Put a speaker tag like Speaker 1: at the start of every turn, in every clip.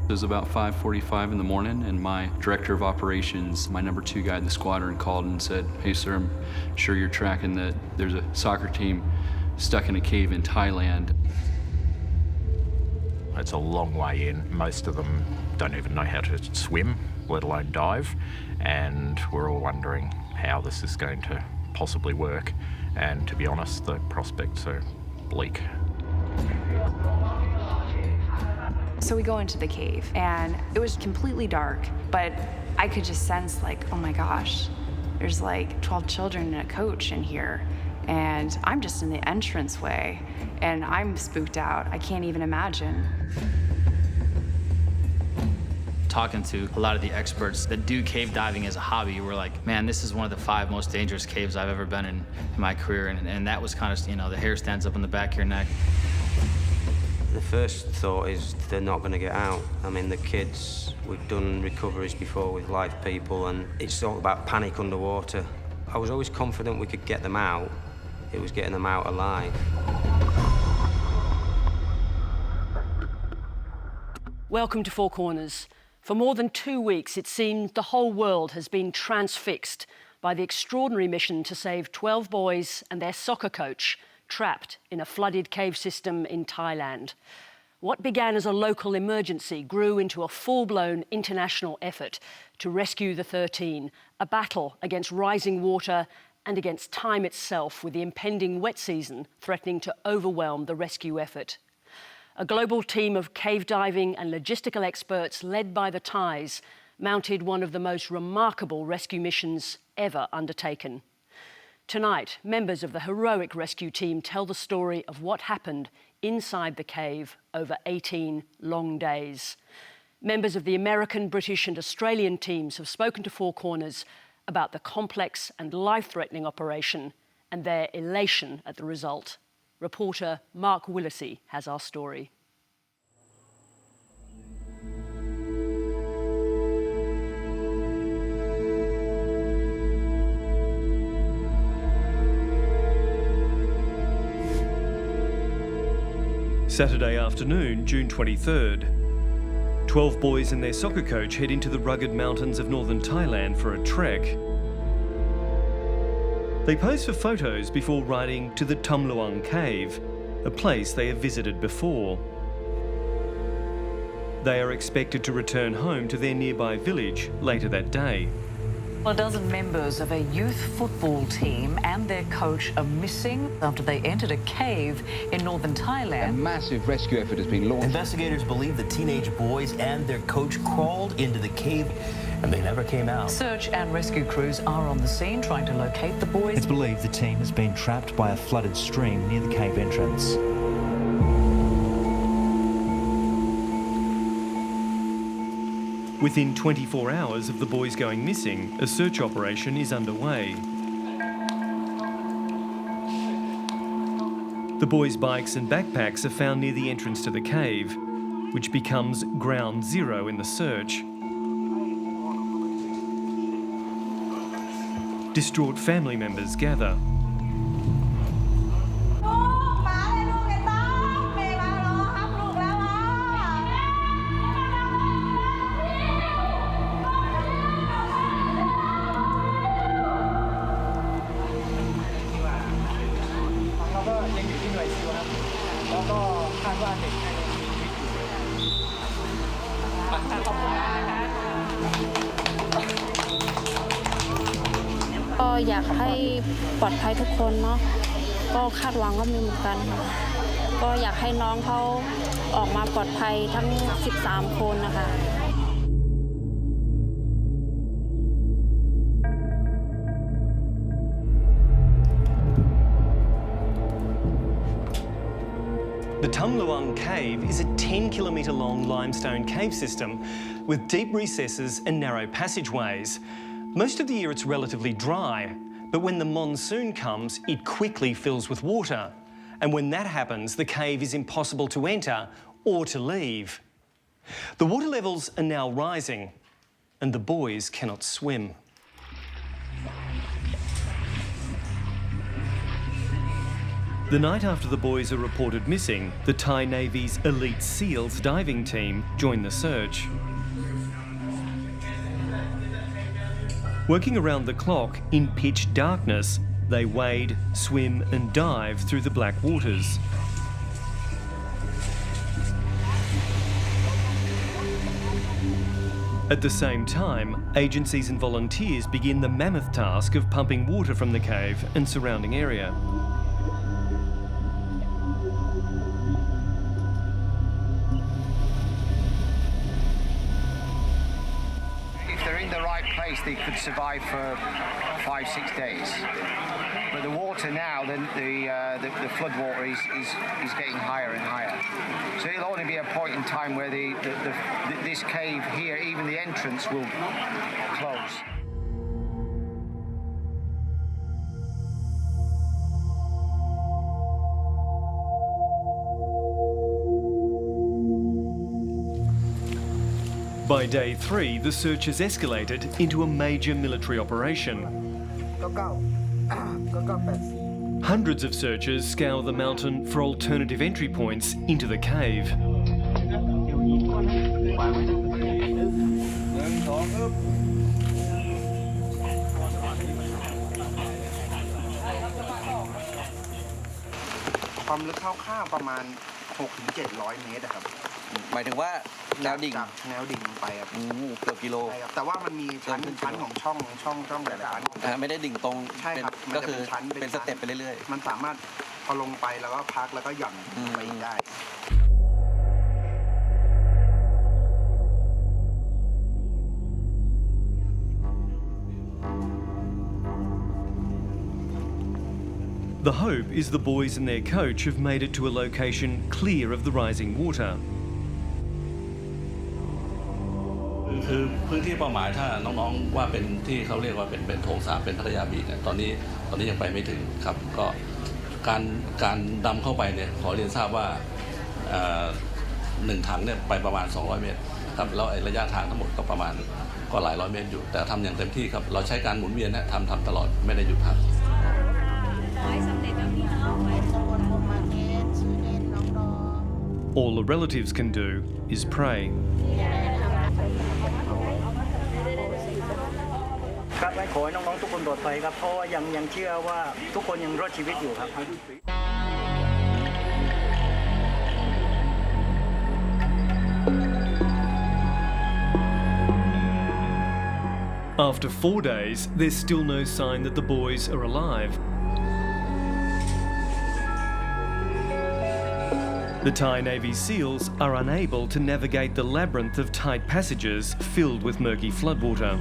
Speaker 1: It was about 5:45 in the morning, and my director of operations, my number 2 guy in the squadron, called and said, "Hey, sir, I'm sure you're tracking that there's a soccer team stuck in a cave in Thailand."
Speaker 2: It's a long way in. Most of them don't even know how to swim, let alone dive, and we're all wondering how this is going to possibly work. And to be honest, the prospects are bleak.
Speaker 3: So we go into the cave, and it was completely dark, but I could just sense, like, oh my gosh, there's like 12 children and a coach in here, and I'm just in the entranceway, and I'm spooked out. I can't even imagine.
Speaker 4: Talking to a lot of the experts that do cave diving as a hobby, we're like, man, this is one of the 5 most dangerous caves I've ever been in my career, and that was kind of, you know, the hair stands up on the back of your neck.
Speaker 5: The first thought is they're not going to get out. I mean, the kids, we've done recoveries before with live people, and it's all about panic underwater. I was always confident we could get them out. It was getting them out alive.
Speaker 6: Welcome to Four Corners. For more than 2 weeks, it seems the whole world has been transfixed by the extraordinary mission to save 12 boys and their soccer coach trapped in a flooded cave system in Thailand. What began as a local emergency grew into a full-blown international effort to rescue the 13, a battle against rising water and against time itself, with the impending wet season threatening to overwhelm the rescue effort. A global team of cave diving and logistical experts led by the Thais mounted one of the most remarkable rescue missions ever undertaken. Tonight, members of the heroic rescue team tell the story of what happened inside the cave over 18 long days. Members of the American, British and Australian teams have spoken to Four Corners about the complex and life-threatening operation and their elation at the result. Reporter Mark Willesee has our story.
Speaker 7: Saturday afternoon, June 23rd. 12 boys and their soccer coach head into the rugged mountains of northern Thailand for a trek. They pose for photos before riding to the Tum Luang Cave, a place they have visited before. They are expected to return home to their nearby village later that day.
Speaker 8: A dozen members of a youth football team and their coach are missing after they entered a cave in northern Thailand.
Speaker 9: A massive rescue effort has been launched.
Speaker 10: Investigators believe the teenage boys and their coach crawled into the cave and they never came out.
Speaker 8: Search and rescue crews are on the scene trying to locate the boys.
Speaker 11: It's believed the team has been trapped by a flooded stream near the cave entrance.
Speaker 7: Within 24 hours of the boys going missing, a search operation is underway. The boys' bikes and backpacks are found near the entrance to the cave, which becomes ground zero in the search. Distraught family members gather.
Speaker 12: ก็อยากให้ปลอดภัยทุกคนเนาะก็คาดหวังว่ามีเหมือนกันก็อยากให้น้องเขาออกมาปลอดภัยทั้ง13คนนะคะ
Speaker 7: The Tum Luang Cave is a 10-kilometre-long limestone cave system with deep recesses and narrow passageways. Most of the year it's relatively dry, but when the monsoon comes, it quickly fills with water. And when that happens, the cave is impossible to enter or to leave. The water levels are now rising, and the boys cannot swim. The night after the boys are reported missing, the Thai Navy's elite SEALs diving team join the search. Working around the clock in pitch darkness, they wade, swim and dive through the black waters. At the same time, agencies and volunteers begin the mammoth task of pumping water from the cave and surrounding area.
Speaker 13: If they're in the right place, they could survive for 5-6 days. But the water now, the flood water is getting higher and higher. So it'll only be a point in time where this cave here, even the entrance, will close.
Speaker 7: By day 3, the search has escalated into a major military operation. Hundreds of searchers scour the mountain for alternative entry points into the cave.
Speaker 14: ความลึกคร่าวๆประมาณ 600-700 เมตรครับ
Speaker 10: หมายถึงว่าแนวดิ่ง
Speaker 14: จากแนวดิ่งลงไปครับ
Speaker 10: เกือบกิโล
Speaker 14: ใช่ครับแต่ว่ามันมีชั้นของช่องหลายๆชั้น
Speaker 10: ไม่ได้ดิ่งตรง
Speaker 14: ใช่ครับ
Speaker 10: ก็คือเป็นสเต็ปไปเรื่อยๆ
Speaker 14: มันสามารถพอลงไปแล้วก็พักแล้วก็หย่อนไปอีกได้
Speaker 7: The hope is the boys and their coach have made it to a location clear of the rising water.
Speaker 15: คือพื้นที่เป้าหมายถ้าน้องๆว่าเป็นที่เขาเรียกว่าเป็นโถง3เป็นพัทยาบีชเนี่ยตอนนี้ยังไปไม่ถึงครับก็การดำเข้าไปเนี่ยขอเรียนทราบว่า1 ถังเนี่ยไปประมาณ200 เมตรครับแล้วระยะทางทั้งหมดก็ประมาณก็หลายร้อยเมตรอยู่แต่ทำอย่างเต็มที่ครับเราใช้การหมุนเวียนนะทำตลอดไม่ได้หยุดพัก
Speaker 7: All the relatives can do is pray.
Speaker 16: ครับขอให้น้องๆทุกคนปลอดภัยครับเพราะว่ายังเชื่อว่าทุกคนยังรอดชีวิตอยู่ครับ
Speaker 7: After 4 days, there's still no sign that the boys are alive. The Thai Navy SEALs are unable to navigate the labyrinth of tight passages filled with murky floodwater.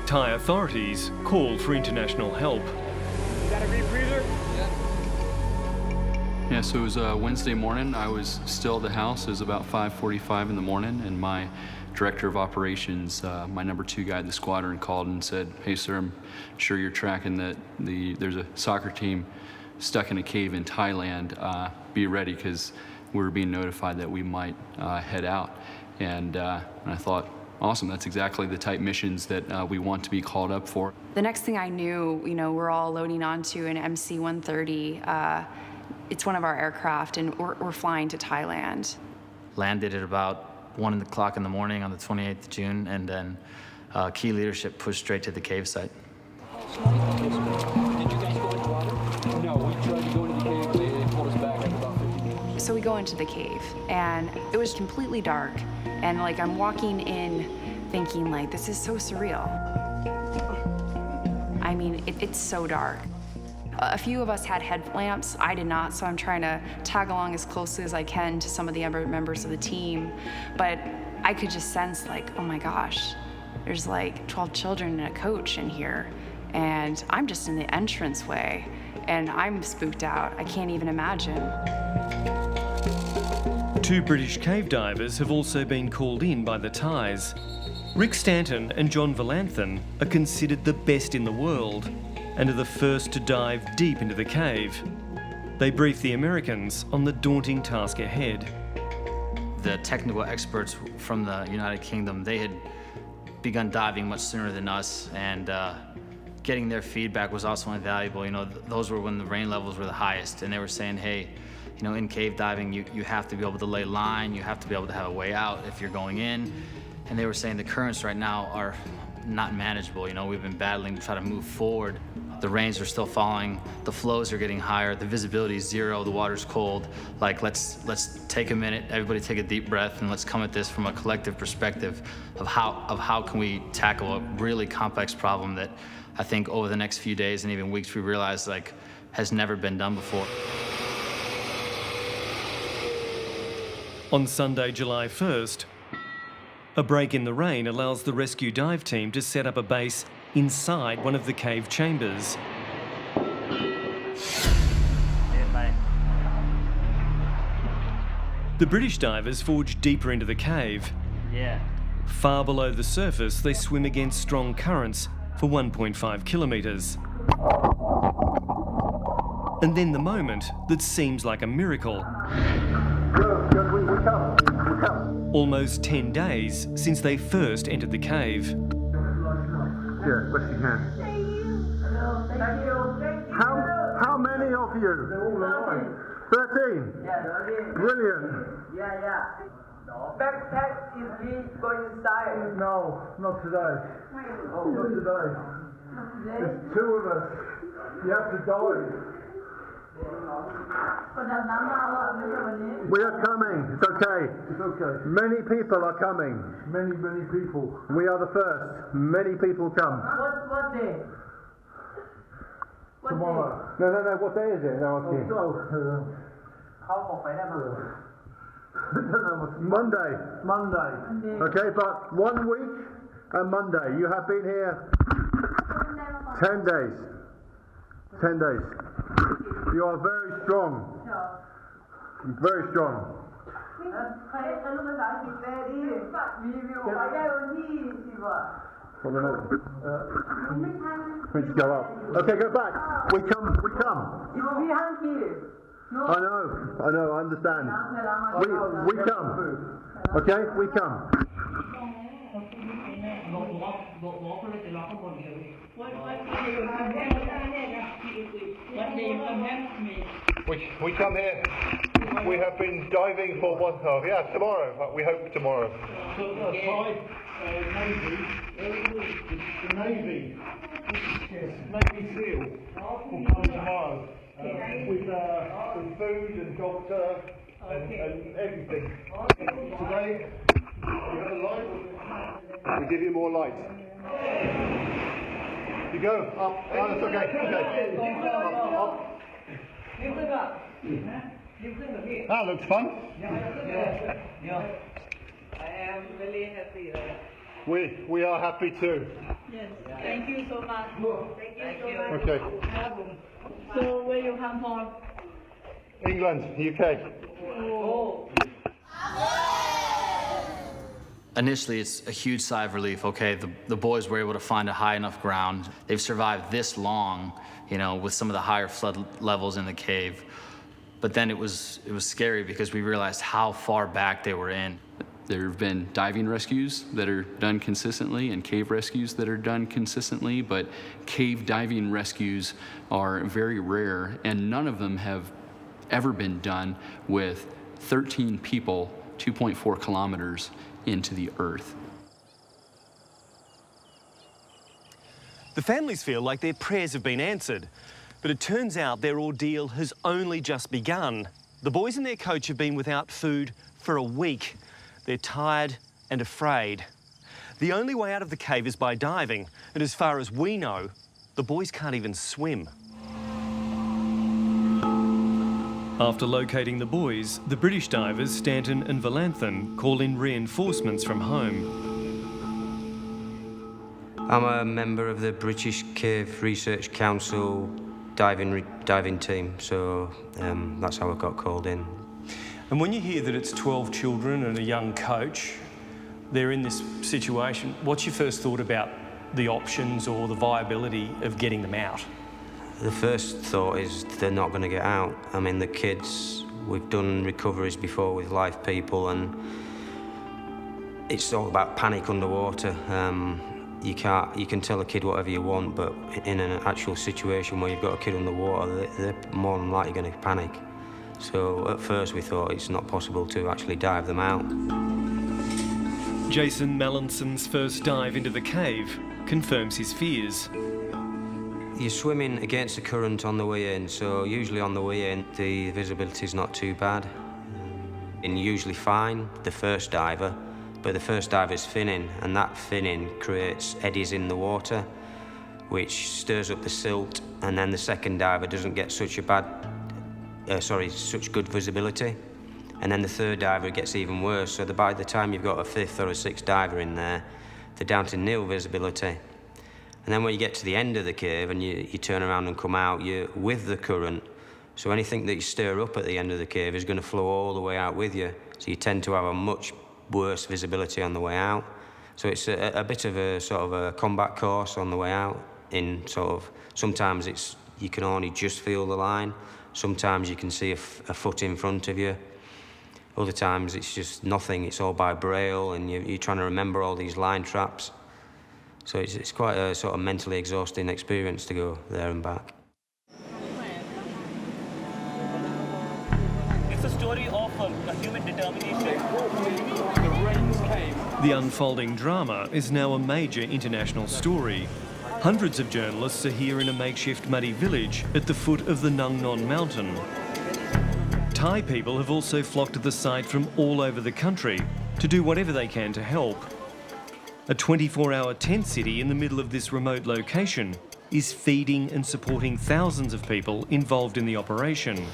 Speaker 7: Thai authorities call for international help.
Speaker 1: Got a rebreather? Yeah, so it was Wednesday morning. I was still at the house. It was about 5:45 in the morning, and my director of operations, my number 2 guy at the squadron, called and said, "Hey, sir, I'm sure you're tracking that there's a soccer team stuck in a cave in Thailand. Be ready, because we were being notified that we might head out." And I thought, awesome, that's exactly the type missions that we want to be called up for.
Speaker 3: The next thing I knew, we're all loading onto an MC-130. It's one of our aircraft, and we're flying to Thailand.
Speaker 4: Landed at about 1 o'clock in the morning on the 28th of June, and then key leadership pushed straight to the cave site.
Speaker 9: Did you guys go into water? No, we tried to go into the cave. They pulled us back after about 50 minutes.
Speaker 3: So we go into the cave, and it was completely dark, and I'm walking in thinking this is so surreal. I mean, it's so dark. A few of us had headlamps. I did not, so I'm trying to tag along as closely as I can to some of the other members of the team. But I could just sense oh my gosh, there's 12 children and a coach in here. And I'm just in the entranceway, and I'm spooked out. I can't even imagine.
Speaker 7: 2 British cave divers have also been called in by the Thais. Rick Stanton and John Valanthan are considered the best in the world and are the first to dive deep into the cave. They brief the Americans on the daunting task ahead.
Speaker 4: The technical experts from the United Kingdom, they had begun diving much sooner than us, and getting their feedback was also invaluable. You know, those were when the rain levels were the highest, and they were saying, hey, you know, in cave diving, you have to be able to lay line, you have to be able to have a way out if you're going in. And they were saying the currents right now are not manageable. You know, we've been battling to try to move forward. The rains are still falling, the flows are getting higher, the visibility is zero, the water's cold. Like, let's take a minute, everybody take a deep breath, and let's come at this from a collective perspective of how can we tackle a really complex problem that I think over the next few days and even weeks we realize like has never been done before.
Speaker 7: On Sunday, July 1st, a break in the rain allows the rescue dive team to set up a base inside one of the cave chambers. The British divers forge deeper into the cave. Far below the surface, they swim against strong currents for 1.5 kilometres. And then the moment that seems like a miracle. Almost 10 days since they first entered the cave.
Speaker 17: Yeah, but you can. How many of you? 13? Brilliant.
Speaker 18: Backpack is we go inside.
Speaker 17: No, not today. Not today. There's 2 of us. You have to dive. We are coming. It's okay. It's okay. Many people are coming. Many people. We are the first. Many people come.
Speaker 18: What day?
Speaker 17: Tomorrow. No. What day is it? No, Monday. Okay, but 1 week and Monday. You have been here 10 days. 10 days. You are very strong. Very strong. We just go up. Okay, go back. We come. I know, I understand. We come. Okay, we come. We come here. We have been diving for tomorrow. We hope tomorrow. The Navy SEAL will come tomorrow with food and doctor and everything. Today, you have a light. We give you more light. You go up. Oh, that's okay. Up. That looks fun.
Speaker 18: I am really happy.
Speaker 17: We are happy too.
Speaker 18: Yes. Thank you so much. Thank you so much.
Speaker 17: Okay.
Speaker 18: So where you come from?
Speaker 17: England, UK.
Speaker 18: Oh.
Speaker 4: Initially, it's a huge sigh of relief. Okay, the boys were able to find a high enough ground. They've survived this long, you know, with some of the higher flood levels in the cave. But then it was scary because we realized how far back they were in.
Speaker 1: There have been diving rescues that are done consistently and cave rescues that are done consistently, but cave diving rescues are very rare, and none of them have ever been done with 13 people 2.4 kilometers into the earth.
Speaker 7: The families feel like their prayers have been answered, but it turns out their ordeal has only just begun. The boys and their coach have been without food for a week. They're tired and afraid. The only way out of the cave is by diving, and as far as we know, the boys can't even swim. After locating the boys, the British divers, Stanton and Valanthan, call in reinforcements from home.
Speaker 5: I'm a member of the British Cave Research Council diving team, so that's how I got called in.
Speaker 7: And when you hear that it's 12 children and a young coach, they're in this situation, what's your first thought about the options or the viability of getting them out?
Speaker 5: The first thought is they're not going to get out. I mean, the kids, we've done recoveries before with live people, and it's all about panic underwater. You can tell a kid whatever you want, but in an actual situation where you've got a kid underwater, they're more than likely going to panic. So at first we thought it's not possible to actually dive them out.
Speaker 7: Jason Mallinson's first dive into the cave confirms his fears.
Speaker 5: You're swimming against the current on the way in, so usually on the way in the visibility is not too bad. And usually fine, the first diver, but the first diver's finning, and that finning creates eddies in the water, which stirs up the silt, and then the second diver doesn't get such good visibility. And then the third diver gets even worse, so by the time you've got a fifth or a sixth diver in there, they're down to nil visibility. And then when you get to the end of the cave and you turn around and come out, you're with the current, so anything that you stir up at the end of the cave is going to flow all the way out with you, so you tend to have a much worse visibility on the way out. So it's a bit of a sort of a combat course on the way out. In sort of, sometimes you can only just feel the line, sometimes you can see a foot in front of you, other times it's just nothing, it's all by braille, and you're trying to remember all these line traps. So it's quite a sort of mentally exhausting experience to go there and back.
Speaker 7: It's a story of a human determination. The unfolding drama is now a major international story. Hundreds of journalists are here in a makeshift muddy village at the foot of the Nung Non mountain. Thai people have also flocked to the site from all over the country to do whatever they can to help. A 24-hour tent city in the middle of this remote location is feeding and supporting thousands of people involved in the operation.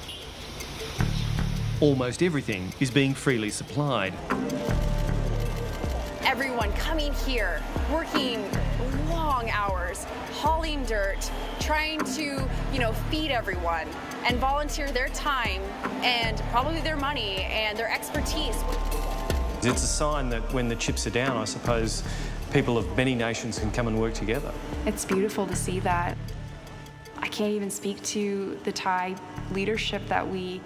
Speaker 7: Almost everything is being freely supplied.
Speaker 3: Everyone coming here, working long hours, hauling dirt, trying to, feed everyone and volunteer their time and probably their money and their expertise.
Speaker 7: It's a sign that when the chips are down, I suppose, people of many nations can come and work together.
Speaker 3: It's beautiful to see that. I can't even speak to the Thai leadership that we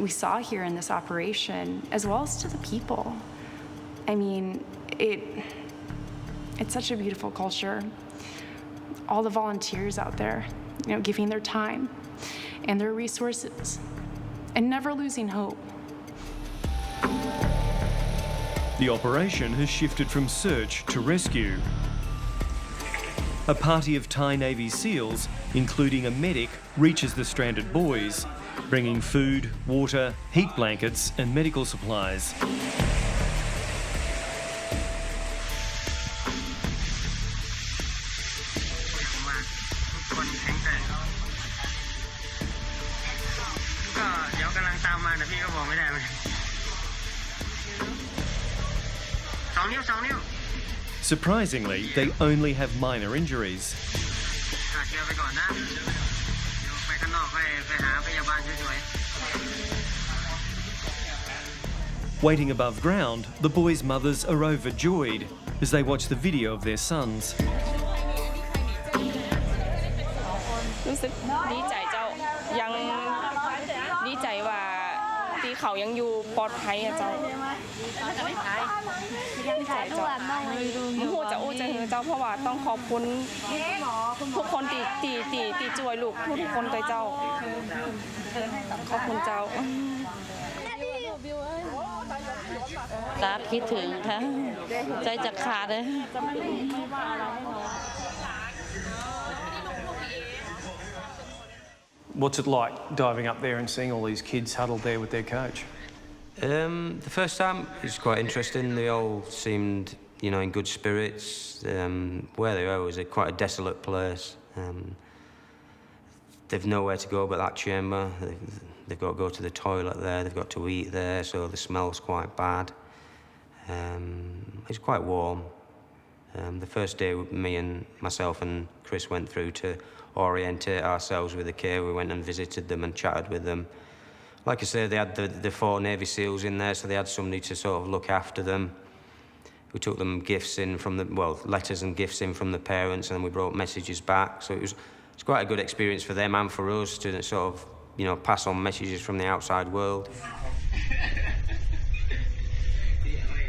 Speaker 3: saw here in this operation, as well as to the people. I mean, it's such a beautiful culture. All the volunteers out there, giving their time and their resources and never losing hope.
Speaker 7: The operation has shifted from search to rescue. A party of Thai Navy SEALs, including a medic, reaches the stranded boys, bringing food, water, heat blankets and medical supplies. Surprisingly, they only have minor injuries. Waiting above ground, the boys' mothers are overjoyed as they watch the video of their sons.
Speaker 19: รู้สึกดีใจเจ้ายังดีใจว่าที่เขายังอยู่ปลอดภัยอะเจ้าดีใจเจ้าหูจะอู้จะเฮือเจ้าเพราะว่าต้องขอบคุณทุกคนที่ช่วยลูกทุกคนเลยเจ้าขอบคุณเจ้าตาคิดถึงค่ะใจจะขาดเลย
Speaker 7: What's it like diving up there and seeing all these kids huddled there with their coach?
Speaker 5: The first time it was quite interesting. They all seemed, in good spirits. Where they were was quite a desolate place. They've nowhere to go but that chamber. They've got to go to the toilet there. They've got to eat there, so the smell's quite bad. It's quite warm. The first day, me and myself and Chris went through to orientate ourselves with the cave. We went and visited them and chatted with them. Like I say, they had the 4 Navy SEALs in there, so they had somebody to sort of look after them. We took them gifts in from letters and gifts in from the parents, and we brought messages back. So it's quite a good experience for them and for us to sort of, pass on messages from the outside world.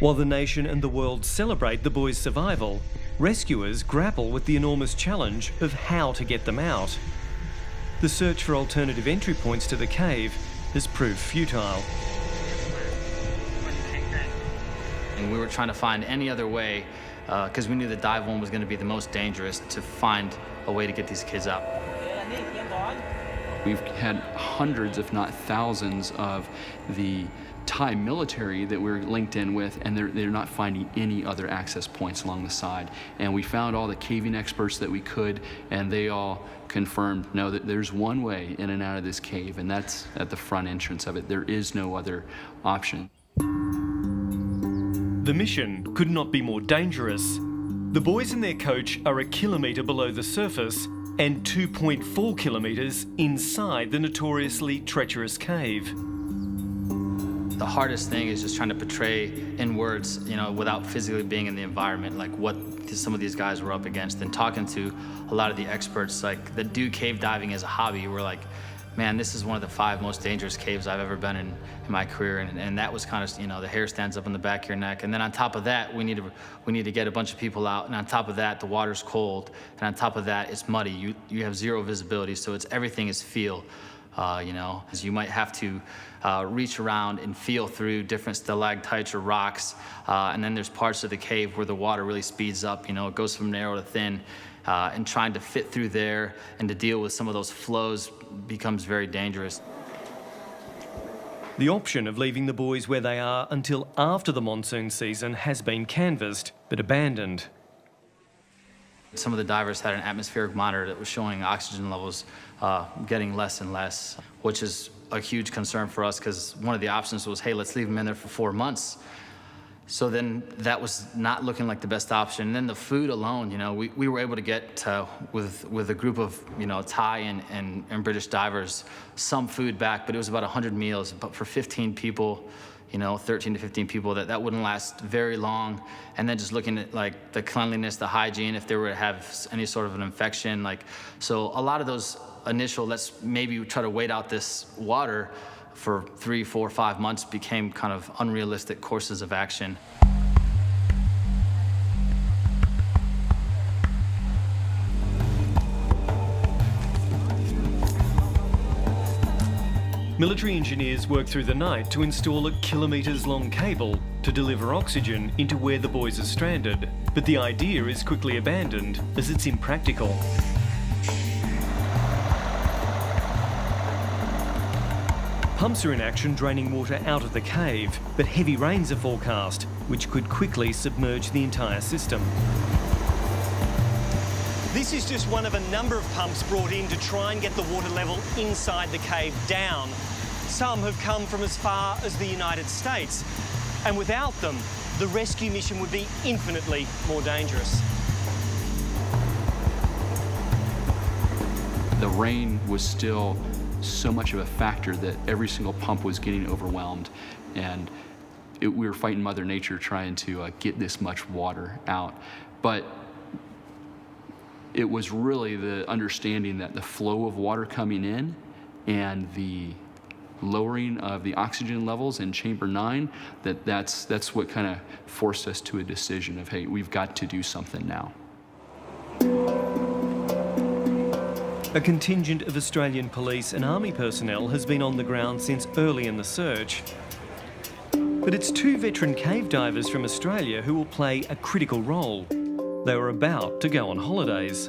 Speaker 7: While the nation and the world celebrate the boys' survival, rescuers grapple with the enormous challenge of how to get them out. The search for alternative entry points to the cave has proved futile.
Speaker 4: And we were trying to find any other way, because we knew that dive one was going to be the most dangerous, to find a way to get these kids out.
Speaker 1: We've had hundreds, if not thousands, of the Thai military that we're linked in with, and they're not finding any other access points along the side. And we found all the caving experts that we could, and they all confirmed, no, that there's one way in and out of this cave, and that's at the front entrance of it. There is no other option.
Speaker 7: The mission could not be more dangerous. The boys and their coach are 1 kilometre below the surface and 2.4 kilometres inside the notoriously treacherous cave.
Speaker 4: The hardest thing is just trying to portray in words, you know, without physically being in the environment, like what some of these guys were up against. And talking to a lot of the experts, like that do cave diving as a hobby, we're like, man, this is one of the 5 most dangerous caves I've ever been in my career. And that was kind of, you know, the hair stands up on the back of your neck. And then on top of that, we need to get a bunch of people out. And on top of that, the water's cold. And on top of that, it's muddy. You have zero visibility, so everything is feel. You know, you might have to reach around and feel through different stalactites or rocks. And then there's parts of the cave where the water really speeds up. You know, it goes from narrow to thin. And trying to fit through there and to deal with some of those flows becomes very dangerous.
Speaker 7: The option of leaving the boys where they are until after the monsoon season has been canvassed, but abandoned.
Speaker 4: Some of the divers had an atmospheric monitor that was showing oxygen levels getting less and less, which is a huge concern for us, because one of the options was, hey, let's leave them in there for 4 months. So then that was not looking like the best option. And then the food alone, you know, we were able to get with a group of, you know, Thai and British divers some food back, but it was about 100 meals. But for 15 people, you know, 13 to 15 people, that wouldn't last very long. And then just looking at like the cleanliness, the hygiene, if they were to have any sort of an infection, like, so a lot of those initial, let's maybe try to wait out this water for 3, 4, 5 months became kind of unrealistic courses of action.
Speaker 7: Military engineers worked through the night to install a kilometres-long cable to deliver oxygen into where the boys are stranded. But the idea is quickly abandoned as it's impractical. Pumps are in action draining water out of the cave, but heavy rains are forecast, which could quickly submerge the entire system. This is just one of a number of pumps brought in to try and get the water level inside the cave down. Some have come from as far as the United States, and without them, the rescue mission would be infinitely more dangerous.
Speaker 1: The rain was still so much of a factor that every single pump was getting overwhelmed, and we were fighting Mother Nature trying to get this much water out. But it was really the understanding that the flow of water coming in and the lowering of the oxygen levels in chamber 9, that's what kind of forced us to a decision of, hey, we've got to do something now.
Speaker 7: A contingent of Australian police and army personnel has been on the ground since early in the search. But it's 2 veteran cave divers from Australia who will play a critical role. They were about to go on holidays.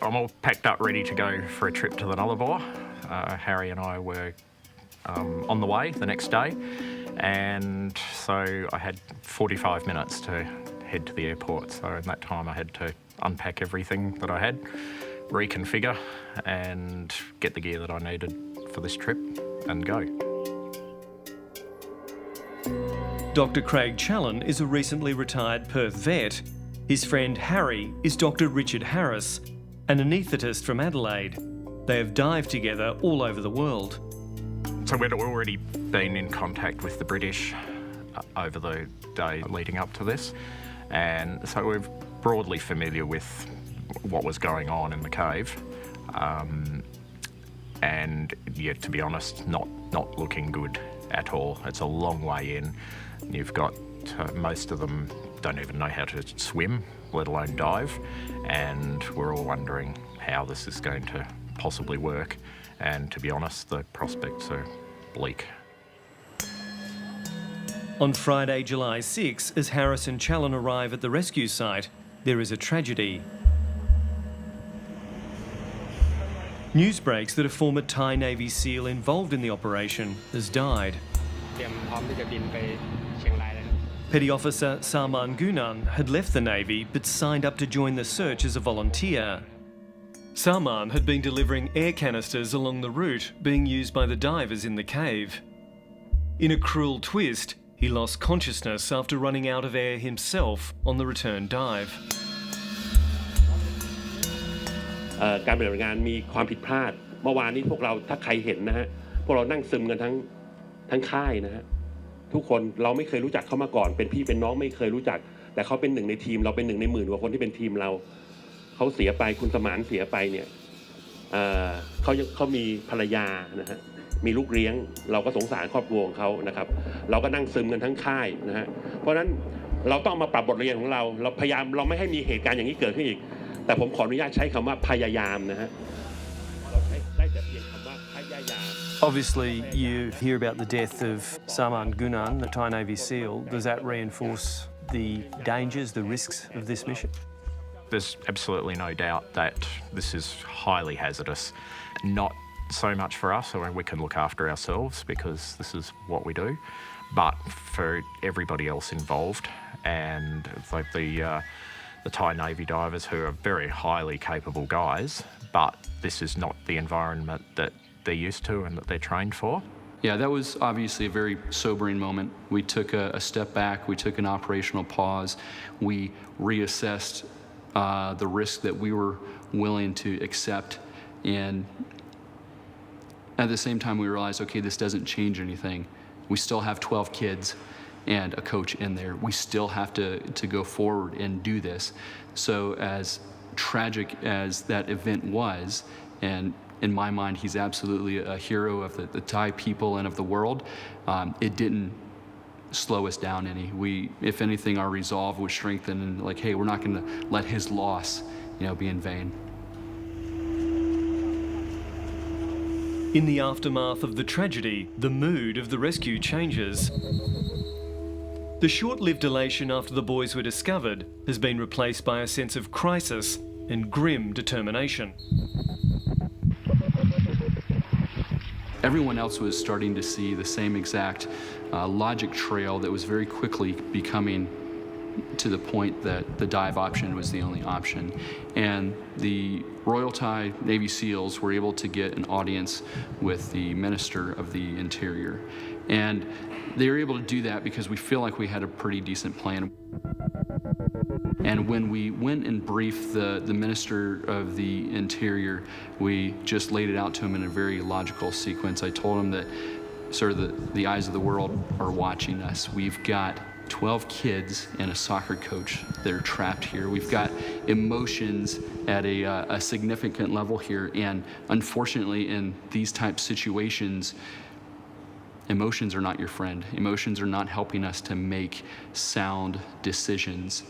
Speaker 2: I'm all packed up, ready to go for a trip to the Nullarbor. Harry and I were on the way the next day, and so I had 45 minutes to head to the airport. So in that time I had to unpack everything that I had, reconfigure and get the gear that I needed for this trip and go.
Speaker 7: Dr. Craig Challen is a recently retired Perth vet. His friend Harry is Dr. Richard Harris, an anaesthetist from Adelaide. They have dived together all over the world.
Speaker 2: So we'd already been in contact with the British over the day leading up to this, and so we're broadly familiar with what was going on in the cave. And yeah, to be honest, not looking good at all. It's a long way in. You've got honest, most of them don't even know how to swim, let alone dive, and we're all wondering how this is going to possibly work. And to be honest, the prospects are bleak.
Speaker 7: On Friday, July 6, as Harris and Challen arrive at the rescue site, there is a tragedy. News breaks that a former Thai Navy SEAL involved in the operation has died. Petty Officer Saman Gunan had left the Navy but signed up to join the search as a volunteer. Saman had been delivering air canisters along the route being used by the divers in the cave. In a cruel twist, he lost consciousness after running out of air himself on the return dive.
Speaker 20: การปฏิบัติงานมีความผิดพลาดเมื่อวานนี้พวกเราถ้าใครเห็นนะฮะพวกเรานั่งซึมกันทั้งค่ายนะฮะทุกคนเราไม่เคยรู้จักเขามาก่อนเป็นพี่เป็นน้องไม่เคยรู้จักแต่เขาเป็นหนึ่งในทีมเราเป็นหนึ่งในหมื่นกว่าคนที่เป็นทีมเราเขาเสียไปคุณสมานเสียไปเนี่ยเขามีภรรยานะฮะมีลูกเลี้ยงเราก็สงสารครอบครัวของเขานะครับเราก็นั่งซึมกันทั้งค่ายนะฮะเพราะฉะนั้นเราต้องมาปรับบทเรียนของเราพยายามเราไม่ให้มีเหตุการณ์อย่างนี้เกิดขึ้นอีกแต่ผมขออนุญาตใช้คำว่าพยายามนะฮะเราใช้ได้แต่เพียงคำว่าพยายาม
Speaker 7: Obviously, you hear about the death of Saman Gunan, the Thai Navy SEAL. Does that reinforce the dangers, the risks of this mission?
Speaker 2: There's absolutely no doubt that this is highly hazardous. Not so much for us, I mean, we can look after ourselves because this is what we do, but for everybody else involved, and like the Thai Navy divers who are very highly capable guys, but this is not the environment that they're used to and that they're trained for.
Speaker 1: Yeah, that was obviously a very sobering moment. We took a step back, we took an operational pause, we reassessed the risk that we were willing to accept, and at the same time we realized, okay, this doesn't change anything. We still have 12 kids and a coach in there. We still have to go forward and do this. So as tragic as that event was, and in my mind, he's absolutely a hero of the Thai people and of the world, it didn't slow us down any. If anything, our resolve was strengthened and like, hey, we're not gonna let his loss, be in vain.
Speaker 7: In the aftermath of the tragedy, the mood of the rescue changes. The short-lived elation after the boys were discovered has been replaced by a sense of crisis and grim determination.
Speaker 1: Everyone else was starting to see the same exact logic trail that was very quickly becoming to the point that the dive option was the only option. And the Royal Thai Navy SEALs were able to get an audience with the Minister of the Interior. And they were able to do that because we feel like we had a pretty decent plan. And when we went and briefed the Minister of the Interior, we just laid it out to him in a very logical sequence. I told him that, sir, the eyes of the world are watching us. We've got 12 kids and a soccer coach that are trapped here. We've got emotions at a significant level here. And unfortunately, in these type situations, emotions are not your friend. Emotions are not helping us to make sound decisions.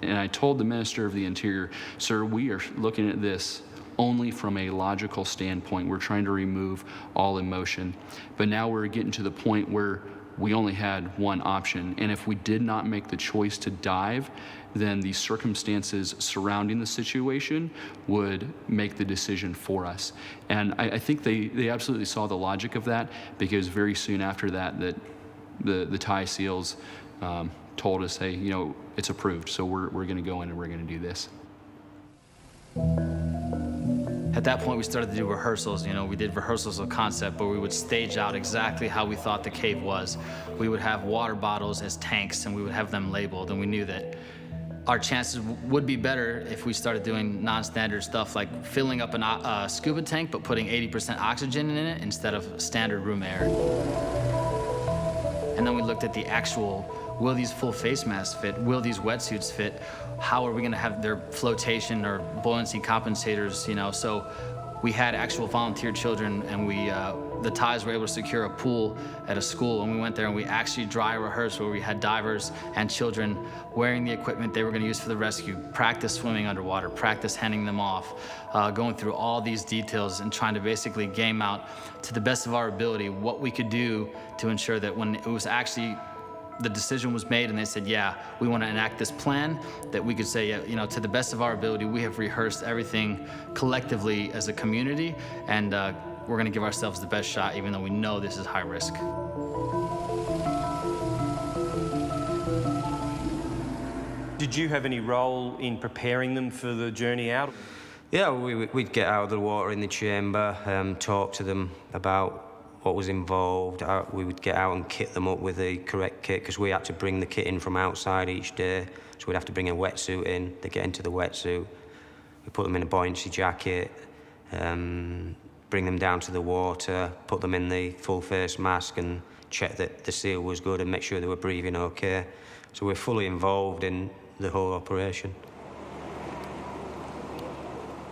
Speaker 1: And I told the Minister of the Interior, sir, we are looking at this only from a logical standpoint. We're trying to remove all emotion. But now we're getting to the point where we only had one option. And if we did not make the choice to dive, then the circumstances surrounding the situation would make the decision for us. And I think they absolutely saw the logic of that, because very soon after that the Thai SEALs told us, hey, it's approved, so we're going to go in and we're going to do this.
Speaker 4: At that point, we started to do rehearsals. We did rehearsals of concept, but we would stage out exactly how we thought the cave was. We would have water bottles as tanks, and we would have them labeled, and we knew that our chances would be better if we started doing non-standard stuff like filling up a scuba tank, but putting 80% oxygen in it instead of standard room air. And then we looked at the actual, will these full face masks fit? Will these wetsuits fit? How are we gonna have their flotation or buoyancy compensators, So we had actual volunteer children, and we The Thais were able to secure a pool at a school, and we went there and we actually dry rehearsed where we had divers and children wearing the equipment they were going to use for the rescue, practice swimming underwater, practice handing them off, going through all these details and trying to basically game out to the best of our ability what we could do to ensure that when it was actually the decision was made and they said, yeah, we want to enact this plan, that we could say, yeah, you know, to the best of our ability, we have rehearsed everything collectively as a community, and we're going to give ourselves the best shot, even though we know this is high risk.
Speaker 7: Did you have any role in preparing them for the journey out?
Speaker 5: Yeah, we'd get out of the water in the chamber, talk to them about what was involved. We would get out and kit them up with the correct kit, because we had to bring the kit in from outside each day. So we'd have to bring a wetsuit in. They get into the wetsuit. We put them in a buoyancy jacket, bring them down to the water, put them in the full face mask and check that the seal was good and make sure they were breathing okay. So we're fully involved in the whole operation.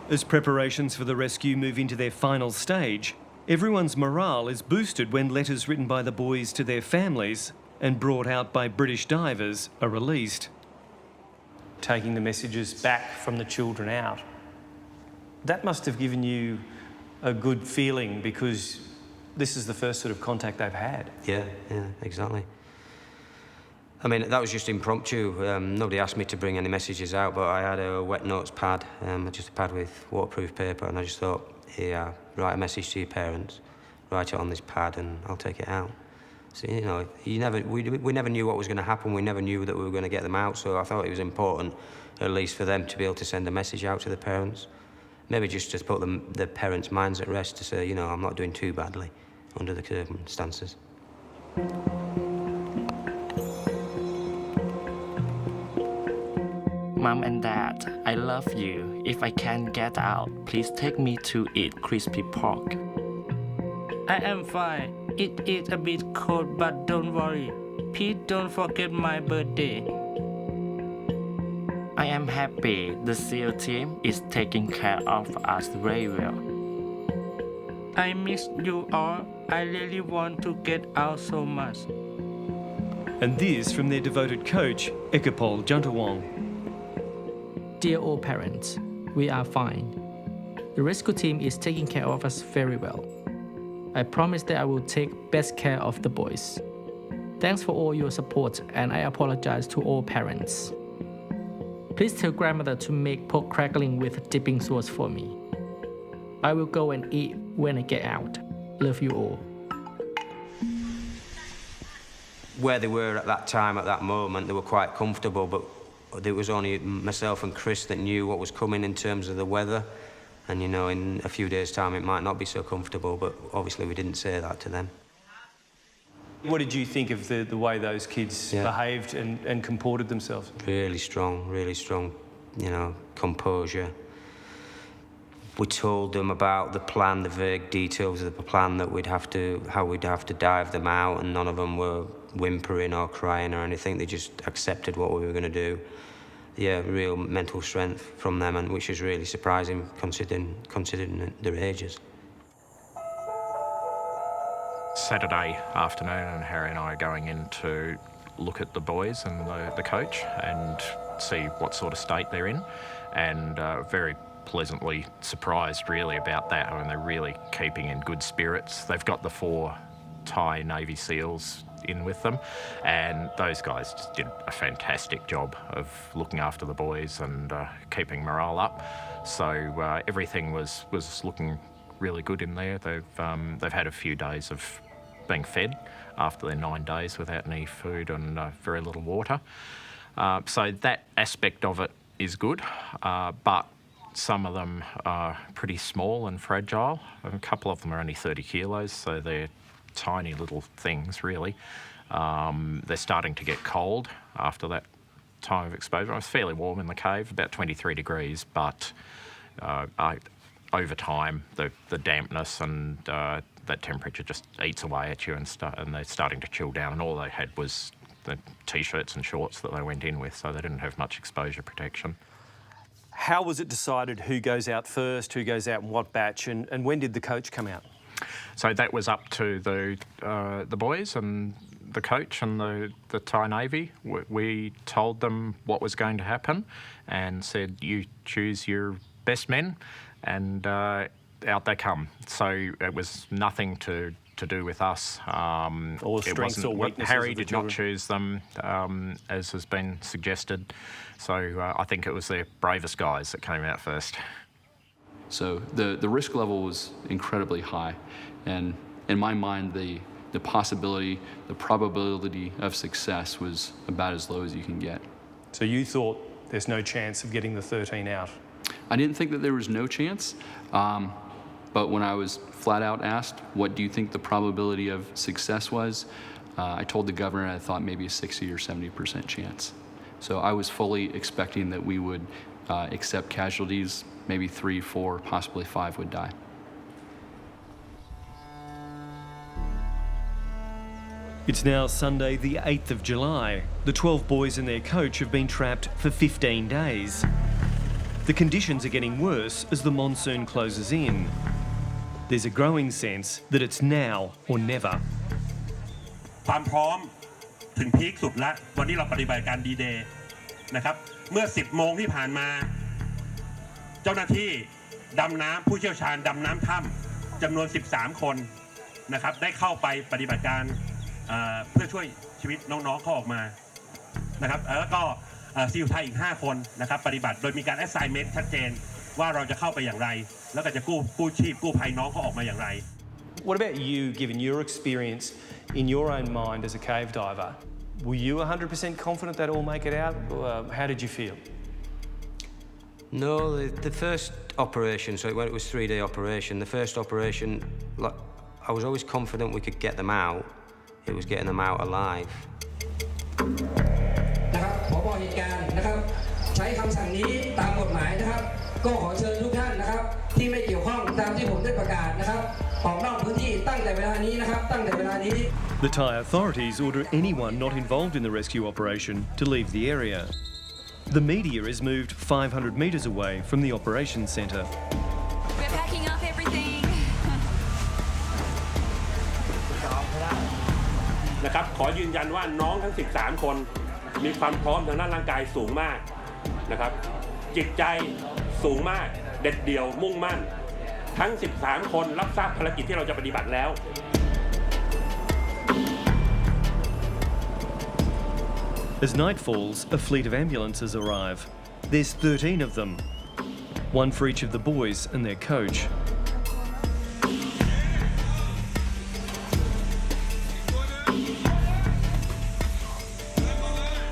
Speaker 7: As preparations for the rescue move into their final stage, everyone's morale is boosted when letters written by the boys to their families and brought out by British divers are released. Taking the messages back from the children out, that must have given you a good feeling, because this is the first sort of contact they've had.
Speaker 5: Yeah, exactly. I mean, that was just impromptu. Nobody asked me to bring any messages out, but I had a wet notes pad, just a pad with waterproof paper, and I just thought, here, write a message to your parents, write it on this pad, and I'll take it out. So, you know, we never knew what was going to happen. We never knew that we were going to get them out, so I thought it was important, at least for them, to be able to send a message out to the parents. Maybe just to put the parents' minds at rest, to say, you know, I'm not doing too badly under the circumstances.
Speaker 21: Mom and Dad, I love you. If I can get out, please take me to eat crispy pork.
Speaker 22: I am fine. It is a bit cold, but don't worry. Please don't forget my birthday.
Speaker 21: I am happy the SEAL team is taking care of us very well.
Speaker 22: I miss you all. I really want to get out so much.
Speaker 7: And this from their devoted coach, Ekapol Juntawong.
Speaker 23: Dear all parents, we are fine. The rescue team is taking care of us very well. I promise that I will take best care of the boys. Thanks for all your support, and I apologize to all parents. Please tell grandmother to make pork crackling with dipping sauce for me. I will go and eat when I get out. Love you all.
Speaker 5: Where they were at that time, at that moment, they were quite comfortable, but it was only myself and Chris that knew what was coming in terms of the weather. And, you know, in a few days' time, it might not be so comfortable, but obviously we didn't say that to them.
Speaker 7: What did you think of the way those kids behaved and comported themselves?
Speaker 5: Really strong, you know, composure. We told them about the plan, the vague details of the plan, that how we'd have to dive them out, and none of them were whimpering or crying or anything. They just accepted what we were going to do. Yeah, real mental strength from them, and which is really surprising considering their ages.
Speaker 2: Saturday afternoon, and Harry and I are going in to look at the boys and the coach and see what sort of state they're in, and very pleasantly surprised really about that. I mean, they're really keeping in good spirits. They've got the 4 Thai Navy SEALs in with them, and those guys just did a fantastic job of looking after the boys and keeping morale up. So everything was looking really good in there. They've had a few days of being fed after their 9 days without any food and very little water. So that aspect of it is good, but some of them are pretty small and fragile. A couple of them are only 30 kilos, so they're tiny little things, really. They're starting to get cold after that time of exposure. It was fairly warm in the cave, about 23 degrees, but over time, the dampness and that temperature just eats away at you, and they're starting to chill down, and all they had was the T-shirts and shorts that they went in with, so they didn't have much exposure protection.
Speaker 7: How was it decided who goes out first, who goes out in what batch, and when did the coach come out?
Speaker 2: So that was up to the boys and the coach and the Thai Navy. We told them what was going to happen and said, you choose your best men, and out they come. So it was nothing to do with us.
Speaker 7: Or strengths or weaknesses.
Speaker 2: Harry did not choose them, as has been suggested. So I think it was the bravest guys that came out first.
Speaker 1: So the risk level was incredibly high, and in my mind, the possibility, the probability of success was about as low as you can get.
Speaker 7: So you thought there's no chance of getting the 13 out?
Speaker 1: I didn't think that there was no chance, but when I was flat out asked, what do you think the probability of success was, I told the governor I thought maybe a 60 or 70% chance. So I was fully expecting that we would accept casualties, maybe 3, 4, possibly 5 would die.
Speaker 7: It's now Sunday, the 8th of July. The 12 boys and their coach have been trapped for 15 days. The conditions are getting worse as the monsoon closes in. There's a growing sense that it's now or never.
Speaker 6: ความพร้อมถึงพีคสุดละวันนี้เราปฏิบัติการดีเดย์นะครับเมื่อ 10 โมงที่ผ่านมาเจ้าหน้าที่ดำน้ำผู้เชี่ยวชาญดำน้ำถ้ำจำนวน 13 คนนะครับได้เข้าไปปฏิบัติการเพื่อช่วยชีวิตน้องๆเขาออกมานะครับแล้วก็ซีลไทยอีก 5 คนนะครับปฏิบัติโดยมีการ assignment ชัดเจนว่าเราจะเข้าไปอย่างไรแล้วก็จะกู้ชีพกู้ภัยน้องเขาออกมาอย่างไร
Speaker 7: What about you, given your experience in your own mind as a cave diver? Were you 100% confident they'd all make it out? How did you feel?
Speaker 5: No, the first operation, so it was a 3-day operation. The first operation, I was always confident we could get them out. It was getting them out alive.
Speaker 8: นะครับผบ.เหตุการณ์นะครับใช้คำสั่งนี้ตามกฎหมายนะครับก็ขอเชิญทุกท่านนะครับที่ไม่เกี่ยวข้องตามที่ผมได้ประกาศนะครับออกนอกพื้นที่ตั้งแต่เวลานี้นะครับตั้งแต่เวลานี้
Speaker 7: The Thai authorities order anyone not involved in the rescue operation to leave the area. The media is moved 500 metres away from the operations centre.
Speaker 11: We're packing up everything.
Speaker 20: นะครับขอยืนยันว่าน้องทั้ง 13 คนมีความพร้อมทางด้านร่างกายสูงมากนะครับจิตใจสูงมากเด็ดเดี่ยวมุ่งมั่นทั้ง 13 คนรับทราบภารกิจที่เราจะปฏิบัติแล้ว
Speaker 7: As night falls, a fleet of ambulances arrive. There's 13 of them, one for each of the boys and their coach.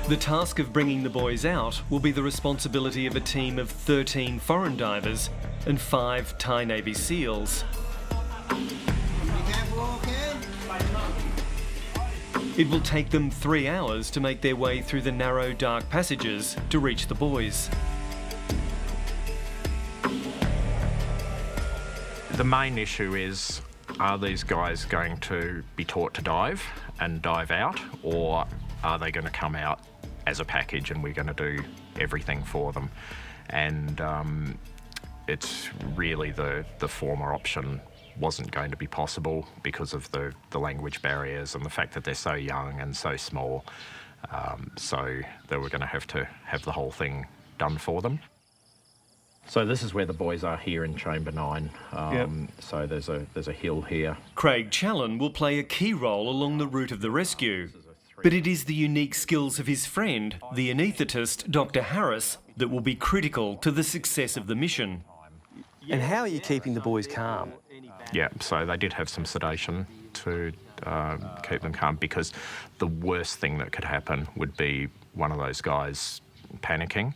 Speaker 7: The task of bringing the boys out will be the responsibility of a team of 13 foreign divers and 5 Thai Navy SEALs. It will take them 3 hours to make their way through the narrow, dark passages to reach the boys.
Speaker 2: The main issue is, are these guys going to be taught to dive and dive out, or are they going to come out as a package and we're going to do everything for them? And it's really the former option wasn't going to be possible because of the language barriers and the fact that they're so young and so small. So they were going to have the whole thing done for them. So this is where the boys are here in Chamber 9. So there's a hill here.
Speaker 7: Craig Challen will play a key role along the route of the rescue. But it is the unique skills of his friend, the anaesthetist Dr. Harris, that will be critical to the success of the mission. And how are you keeping the boys calm?
Speaker 2: Yeah, so they did have some sedation to keep them calm, because the worst thing that could happen would be one of those guys panicking.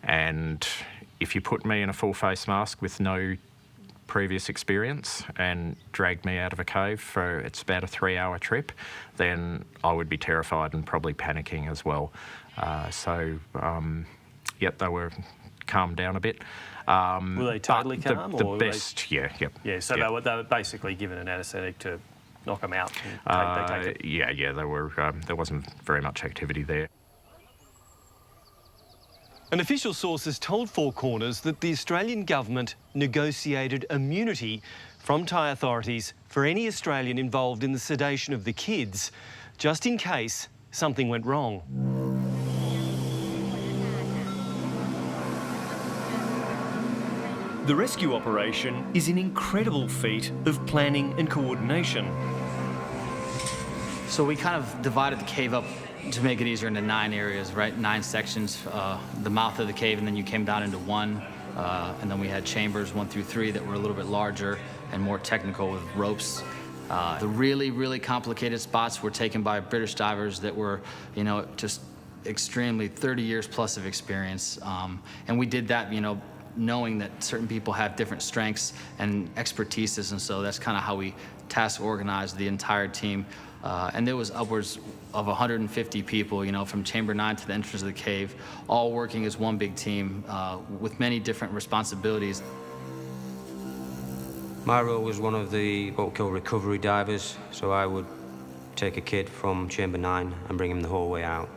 Speaker 2: And if you put me in a full face mask with no previous experience and dragged me out of a cave for it's about a 3-hour trip, then I would be terrified and probably panicking as well. Yep, they were calmed down a bit.
Speaker 7: Were they totally calm?
Speaker 2: The best, yeah.
Speaker 7: Yeah, so they were basically given an anaesthetic to knock them out. And they take it.
Speaker 2: Yeah, they were. There wasn't very much activity there.
Speaker 7: An official source has told Four Corners that the Australian government negotiated immunity from Thai authorities for any Australian involved in the sedation of the kids, just in case something went wrong. The rescue operation is an incredible feat of planning and coordination.
Speaker 4: So we kind of divided the cave up to make it easier into 9 areas, right? 9 sections, the mouth of the cave, and then you came down into 1. And then we had chambers 1 through 3 that were a little bit larger and more technical with ropes. The really, really complicated spots were taken by British divers that were, you know, just extremely 30 years plus of experience. And we did that, you know, knowing that certain people have different strengths and expertises, and so that's kind of how we task organized the entire team. And there was upwards of 150 people, you know, from Chamber 9 to the entrance of the cave, all working as one big team with many different responsibilities.
Speaker 5: My role was one of the what we call recovery divers, so I would take a kid from Chamber 9 and bring him the whole way out.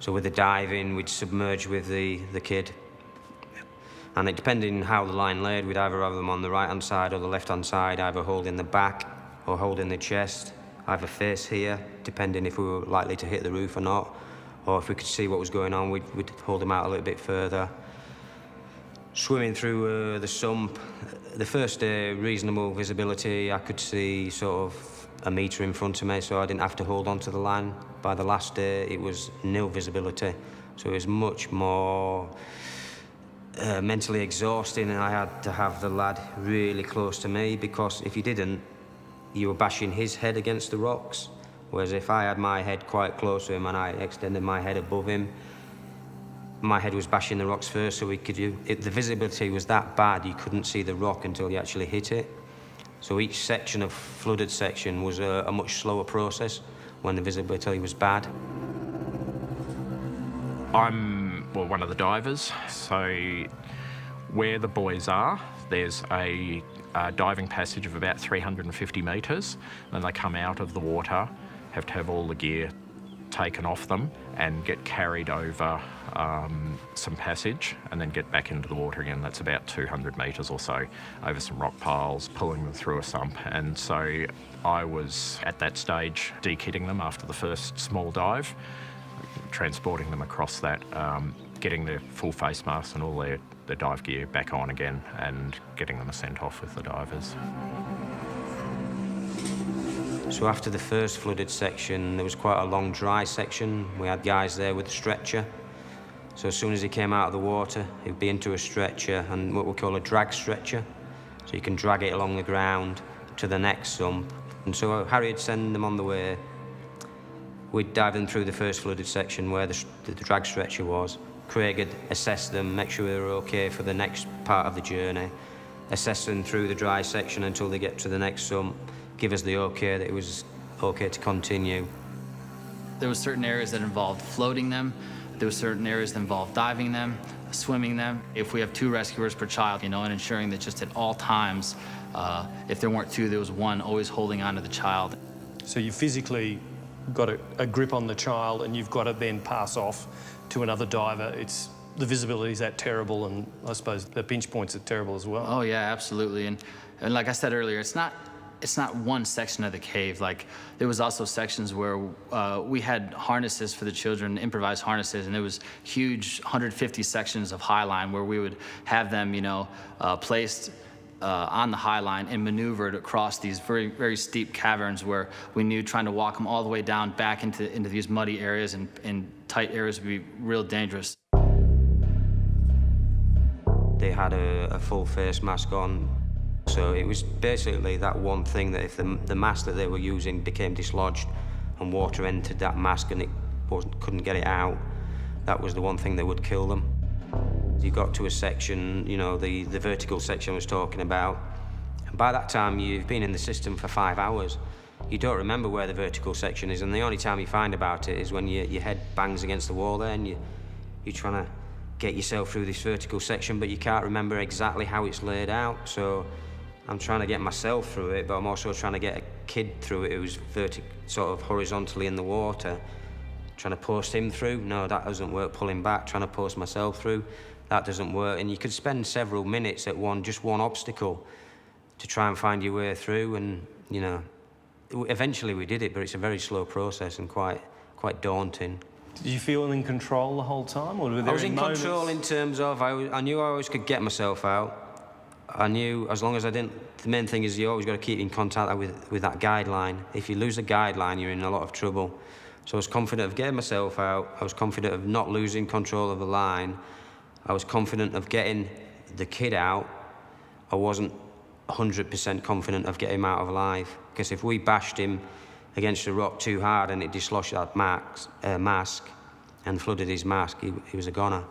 Speaker 5: So with the diving, we'd submerge with the kid. And it depending how the line laid, we'd either have them on the right-hand side or the left-hand side, either holding the back or holding the chest, either face here, depending if we were likely to hit the roof or not, or if we could see what was going on, we'd hold them out a little bit further. Swimming through the sump, the first day, reasonable visibility. I could see sort of a metre in front of me, so I didn't have to hold on to the line. By the last day, it was nil visibility, so it was much more mentally exhausting, and I had to have the lad really close to me, because if you didn't, you were bashing his head against the rocks, whereas if I had my head quite close to him and I extended my head above him, my head was bashing the rocks first, so the visibility was that bad you couldn't see the rock until you actually hit it. So each section of flooded section was a much slower process when the visibility was bad.
Speaker 2: I'm one of the divers, so where the boys are, there's a diving passage of about 350 metres. Then they come out of the water, have to have all the gear taken off them and get carried over some passage and then get back into the water again. That's about 200 metres or so over some rock piles, pulling them through a sump. And so I was at that stage de-kitting them after the first small dive, transporting them across that, getting their full face masks and all their dive gear back on again and getting them sent off with the divers.
Speaker 5: So after the first flooded section, there was quite a long dry section. We had guys there with a stretcher. So as soon as he came out of the water, he'd be into a stretcher and what we call a drag stretcher. So you can drag it along the ground to the next sump. And so Harry'd send them on the way. We'd dive them through the first flooded section where the drag stretcher was. Craig would assess them, make sure they were okay for the next part of the journey, assess them through the dry section until they get to the next sump, give us the okay that it was okay to continue.
Speaker 4: There were certain areas that involved floating them. There were certain areas that involved diving them, swimming them. If we have 2 rescuers per child, you know, and ensuring that just at all times, if there weren't 2, there was 1 always holding on to the child.
Speaker 7: So you physically got a grip on the child and you've got to then pass off to another diver. The visibility is that terrible, and I suppose the pinch points are terrible as well.
Speaker 4: Oh yeah, absolutely. And like I said earlier, it's not one section of the cave. Like there was also sections where we had harnesses for the children, improvised harnesses, and there was huge 150 sections of high line where we would have them, you know, placed on the high line and maneuvered across these very, very steep caverns where we knew trying to walk them all the way down back into these muddy areas and tight areas would be real dangerous.
Speaker 5: They had a full face mask on, so it was basically that one thing that if the mask that they were using became dislodged and water entered that mask and it couldn't get it out, that was the one thing that would kill them. You got to a section, you know, the vertical section I was talking about, and by that time you've been in the system for 5 hours. You don't remember where the vertical section is, and the only time you find about it is when your head bangs against the wall there and you're trying to get yourself through this vertical section, but you can't remember exactly how it's laid out. So I'm trying to get myself through it, but I'm also trying to get a kid through it who's sort of horizontally in the water, trying to post him through. No, that doesn't work. Pulling back, trying to post myself through, that doesn't work. And you could spend several minutes at just one obstacle, to try and find your way through, and you know, eventually we did it, but it's a very slow process and quite daunting.
Speaker 7: Did you feel in control the whole time, or were there
Speaker 5: I was in
Speaker 7: moments...
Speaker 5: control in terms of I knew I always could get myself out. I knew as long as I didn't. The main thing is you always got to keep in contact with that guideline. If you lose the guideline, you're in a lot of trouble. So I was confident of getting myself out. I was confident of not losing control of the line. I was confident of getting the kid out. I wasn't 100% confident of getting him out alive, because if we bashed him against a rock too hard and it dislodged that mask and flooded his mask, he was a goner.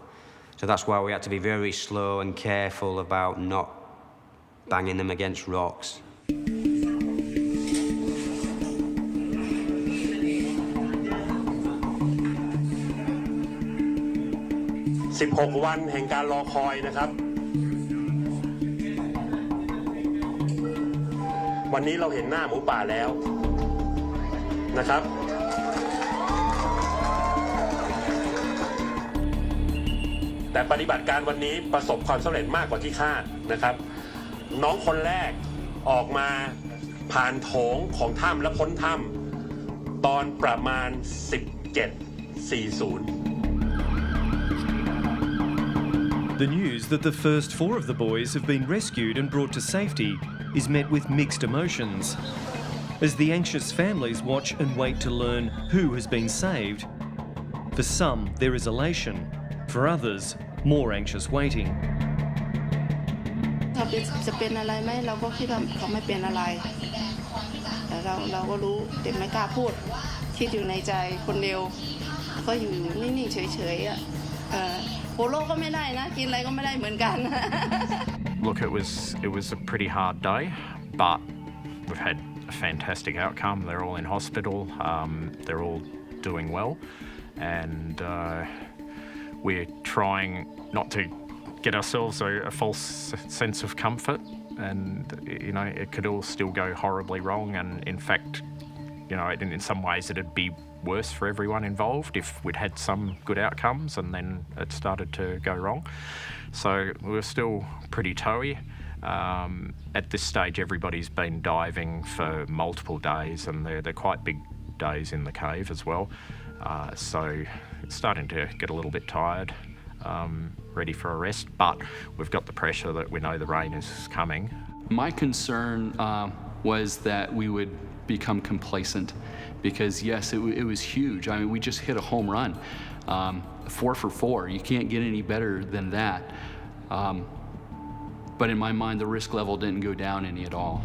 Speaker 5: So that's why we had to be very slow and careful about not banging them against rocks.
Speaker 6: 16 วันแห่งการรอคอยนะครับวันนี้เราเห็นหน้าหมูป่าแล้วนะครับแต่ปฏิบัติการวันนี้ประสบความสำเร็จมากกว่าที่คาดนะครับน้องคนแรกออกมาผ่านโถงของถ้ำและพ้นถ้ำตอนประมาณ 17:40
Speaker 7: The news that the first 4 of the boys have been rescued and brought to safety is met with mixed emotions, as the anxious families watch and wait to learn who has been saved. For some, there is elation. For others, more anxious waiting.
Speaker 19: จะเป็นอะไรไหมเราก็คิดว่าเขาไม่เป็นอะไรแต่เราก็รู้แต่ไม่กล้าพูดคิดอยู่ในใจคนเดียวก็อยู่นิ่งๆเฉยๆโหโลก็ไม่ได้นะกินอะไรก็ไม่ได้เหมือนกัน
Speaker 2: Look, it was a pretty hard day, but we've had a fantastic outcome. They're all in hospital. They're all doing well, and we're trying not to get ourselves a false sense of comfort. And you know, it could all still go horribly wrong. And in fact, you know, in some ways, it'd be worse for everyone involved if we'd had some good outcomes and then it started to go wrong. So we're still pretty toey. At this stage, everybody's been diving for multiple days, and they're quite big days in the cave as well. So it's starting to get a little bit tired, ready for a rest, but we've got the pressure that we know the rain is coming.
Speaker 1: My concern was that we would become complacent, because yes, it was huge. I mean, we just hit a home run, 4 for 4. You can't get any better than that. But in my mind, the risk level didn't go down any at all.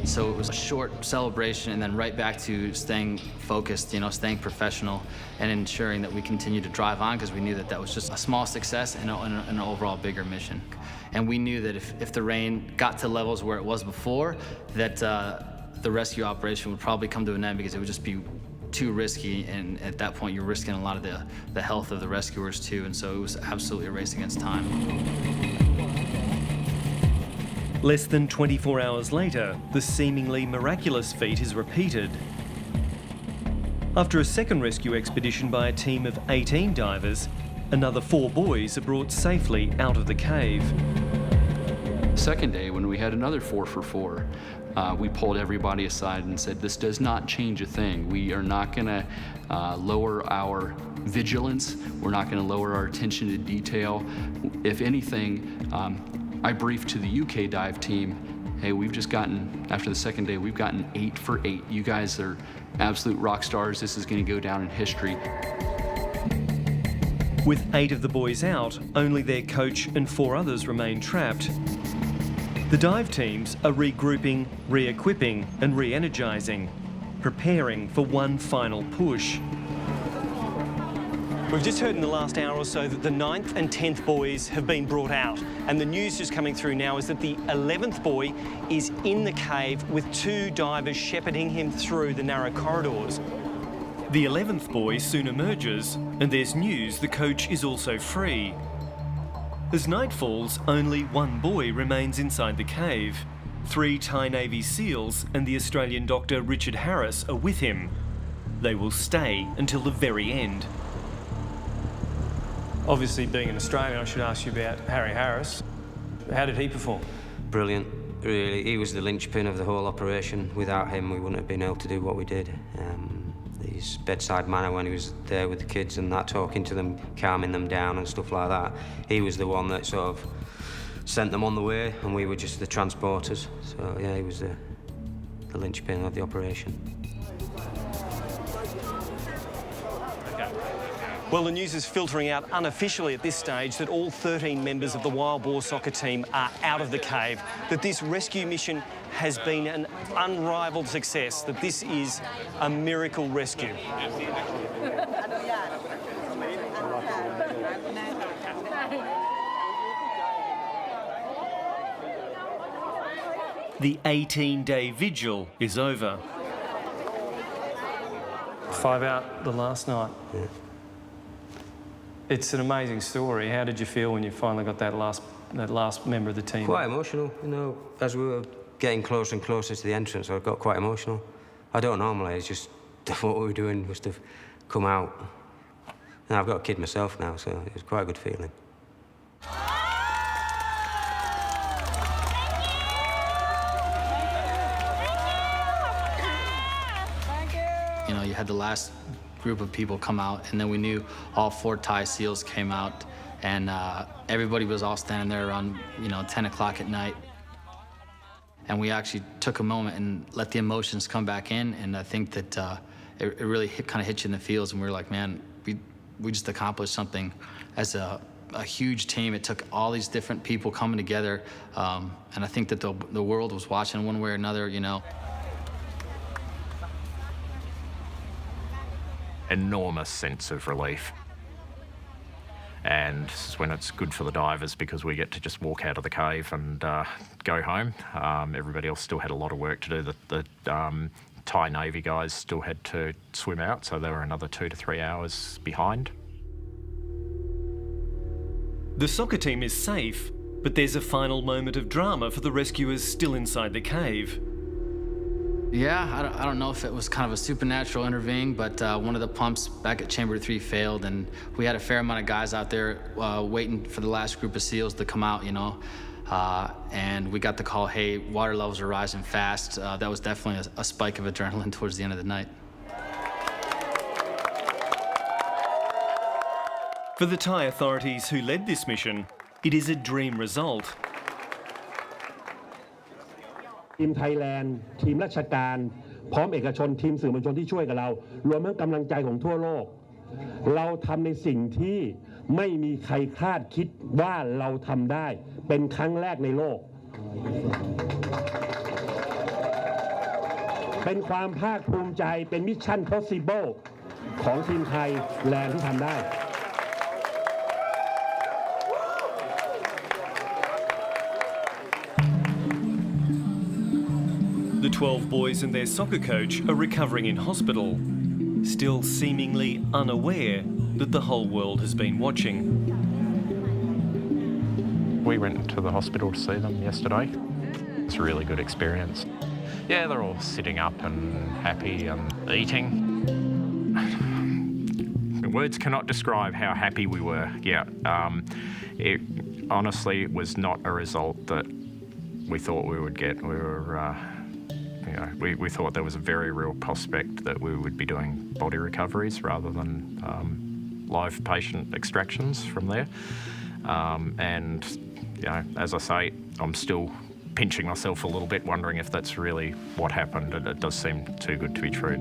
Speaker 4: So it was a short celebration and then right back to staying focused, you know, staying professional and ensuring that we continue to drive on, because we knew that that was just a small success in an overall bigger mission. And we knew that if the rain got to levels where it was before, that the rescue operation would probably come to an end, because it would just be too risky, and at that point you're risking a lot of the health of the rescuers too, and so it was absolutely a race against time.
Speaker 7: Less than 24 hours later, the seemingly miraculous feat is repeated. After a second rescue expedition by a team of 18 divers, another 4 boys are brought safely out of the cave.
Speaker 1: Second day, when we had another 4 for 4, we pulled everybody aside and said, this does not change a thing. We are not going to lower our vigilance. We're not going to lower our attention to detail. If anything, I briefed to the UK dive team, hey, we've just gotten, after the second day, we've gotten 8 for 8. You guys are absolute rock stars. This is going to go down in history.
Speaker 7: With 8 of the boys out, only their coach and 4 others remain trapped. The dive teams are regrouping, re-equipping and re-energising, preparing for one final push. We've just heard in the last hour or so that the 9th and 10th boys have been brought out, and the news just coming through now is that the 11th boy is in the cave with 2 divers shepherding him through the narrow corridors. The 11th boy soon emerges, and there's news the coach is also free. As night falls, only 1 boy remains inside the cave. 3 Thai Navy SEALs and the Australian doctor Richard Harris are with him. They will stay until the very end. Obviously, being an Australian, I should ask you about Harry Harris. How did he perform?
Speaker 5: brilliant, really. He was the linchpin of the whole operation. Without him, we wouldn't have been able to do what we did. His bedside manner when he was there with the kids and that, talking to them, calming them down and stuff like that. He was the one that sort of sent them on the way, and we were just the transporters. So yeah, he was the linchpin of the operation.
Speaker 7: Well, the news is filtering out unofficially at this stage that all 13 members of the wild boar soccer team are out of the cave, that this rescue mission has been an unrivalled success, that this is a miracle rescue.
Speaker 10: The 18-day vigil is over.
Speaker 7: 5 out the last night.
Speaker 5: Yeah.
Speaker 7: It's an amazing story. How did you feel when you finally got that last member of the team?
Speaker 5: Quite emotional, you know. As we were getting closer and closer to the entrance, I got quite emotional. I don't normally, it's just what we were doing was to come out. And I've got a kid myself now, so it was quite a good feeling.
Speaker 4: You know, you had the last group of people come out, and then we knew all 4 Thai SEALs came out, and everybody was all standing there around, 10 o'clock at night. And we actually took a moment and let the emotions come back in, and I think that it really kind of hit you in the feels, and we were like, man, we just accomplished something as a huge team. It took all these different people coming together, and I think that the world was watching one way or another,
Speaker 2: Enormous sense of relief. And this is when it's good for the divers, because we get to just walk out of the cave and go home. Everybody else still had a lot of work to do. The Thai Navy guys still had to swim out, so they were another 2 to 3 hours behind.
Speaker 10: The soccer team is safe, but there's a final moment of drama for the rescuers still inside the cave.
Speaker 4: Yeah, I don't know if it was kind of a supernatural intervening, but one of the pumps back at Chamber 3 failed, and we had a fair amount of guys out there waiting for the last group of SEALs to come out, and we got the call, hey, water levels are rising fast. That was definitely a spike of adrenaline towards the end of the night.
Speaker 10: For the Thai authorities who led this mission, it is a dream result.
Speaker 6: ทีมไทยแลนด์ทีมราชการพร้อมเอกชนทีมสื่อมวลชนที่ช่วยกับเรารวมทั้งกำลังใจของทั่วโลกเราทำในสิ่งที่ไม่มีใครคาดคิดว่าเราทำได้เป็นครั้งแรกในโลกเป็นความภาคภูมิใจเป็นมิชชั่น possible ของทีมไทยแลนด์ที่ทำได้
Speaker 10: The 12 boys and their soccer coach are recovering in hospital, still seemingly unaware that the whole world has been watching.
Speaker 2: We went to the hospital to see them yesterday. It's a really good experience. Yeah, they're all sitting up and happy and eating. Words cannot describe how happy we were. Yeah, it honestly was not a result that we thought we would get. We thought there was a very real prospect that we would be doing body recoveries rather than live patient extractions from there. And as I say, I'm still pinching myself a little bit, wondering if that's really what happened. It does seem too good to be true.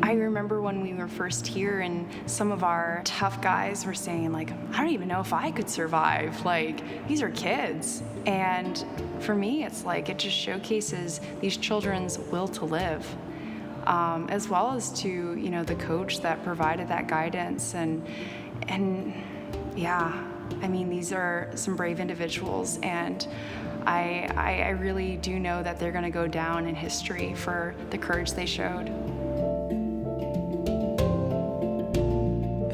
Speaker 3: I remember when we were first here and some of our tough guys were saying, like, I don't even know if I could survive. Like, these are kids. And for me, it's like it just showcases these children's will to live, as well as to, the coach that provided that guidance. And yeah, I mean, these are some brave individuals, and I really do know that they're going to go down in history for the courage they showed.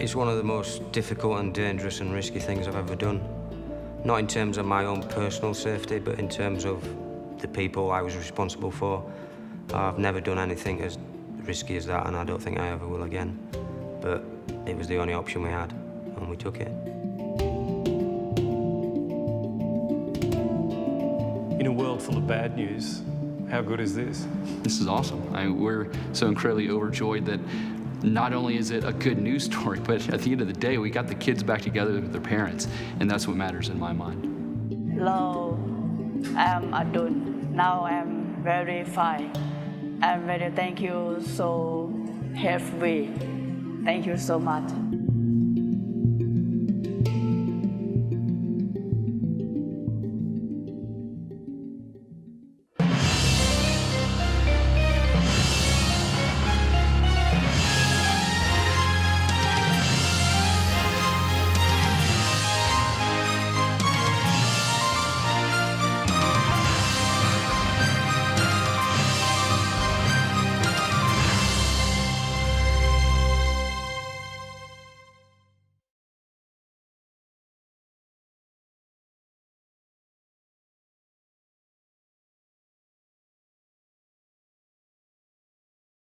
Speaker 5: It's one of the most difficult and dangerous and risky things I've ever done. Not in terms of my own personal safety, but in terms of the people I was responsible for. I've never done anything as risky as that, and I don't think I ever will again. But it was the only option we had, and we took it.
Speaker 7: in a world full of bad news. How good is this?
Speaker 1: This is awesome. We're so incredibly overjoyed that not only is it a good news story, but at the end of the day, we got the kids back together with their parents, and that's what matters in my mind.
Speaker 12: Hello, I'm adult. Now I'm very fine. I'm very thank you so healthy. Thank you so much.